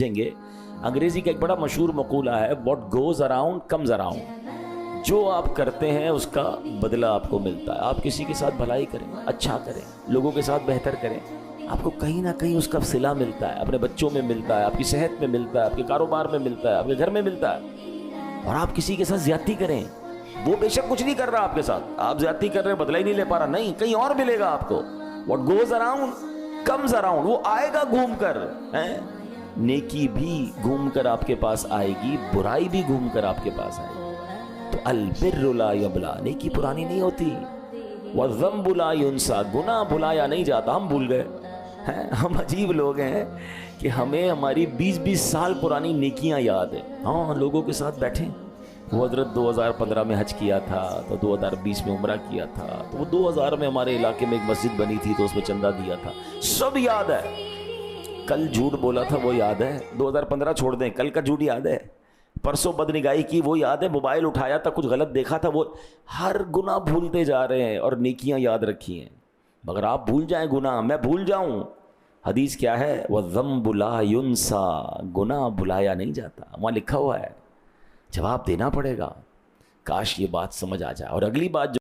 گے. انگریزی کا ایک بڑا مشہور مقولہ ہے, what goes around comes around. جو آپ کرتے ہیں اس کا بدلہ آپ کو ملتا ہے. آپ کسی کے ساتھ بھلائی کریں, اچھا کریں, لوگوں کے ساتھ بہتر کریں, آپ کو کہیں نہ کہیں اس کا صلہ ملتا ہے. اپنے بچوں میں ملتا ہے, آپ کی صحت میں ملتا ہے, آپ کے کاروبار میں ملتا ہے, آپ کے گھر میں ملتا ہے. اور آپ کسی کے ساتھ زیادتی کریں, وہ بے شک کچھ نہیں کر رہا آپ کے ساتھ, آپ زیادتی کر رہے ہیں, بدلہ ہی نہیں لے پا رہا, نہیں, کہیں اور ملے گا آپ کو. What goes around comes around, وہ آئے گا گھوم کر. نیکی بھی گھوم کر آپ کے پاس آئے گی, برائی بھی گھوم کر آپ کے پاس آئے گی. تو البر لا یبلا, نیکی پرانی نہیں ہوتی. والذنب لا ینسیٰ, گناہ بھلایا نہیں جاتا. ہم بھول گئے, ہم عجیب لوگ ہیں کہ ہمیں ہماری 20-20 سال پرانی نیکیاں یاد ہیں. ہاں, لوگوں کے ساتھ بیٹھیں, وہ حضرت 2015 میں حج کیا تھا, تو 2020 میں عمرہ کیا تھا, تو وہ 2000 میں ہمارے علاقے میں ایک مسجد بنی تھی تو اس میں چندہ دیا تھا, سب یاد ہے. کل جھوٹ بولا تھا وہ یاد ہے, 2015 چھوڑ دیں, کل کا جھوٹ یاد ہے. پرسوں بدنگاہی کی وہ یاد ہے, موبائل اٹھایا تھا کچھ غلط دیکھا تھا, وہ ہر گناہ بھولتے جا رہے ہیں اور نیکیاں یاد رکھی ہیں. مگر آپ بھول جائیں گناہ, میں بھول جاؤں, حدیث کیا ہے, وَالذَّنبُ لَا يُنسَىٰ, گناہ بھلایا نہیں جاتا. وہاں لکھا ہوا ہے, جواب دینا پڑے گا. کاش یہ بات سمجھ آ جائے. اور اگلی بات جو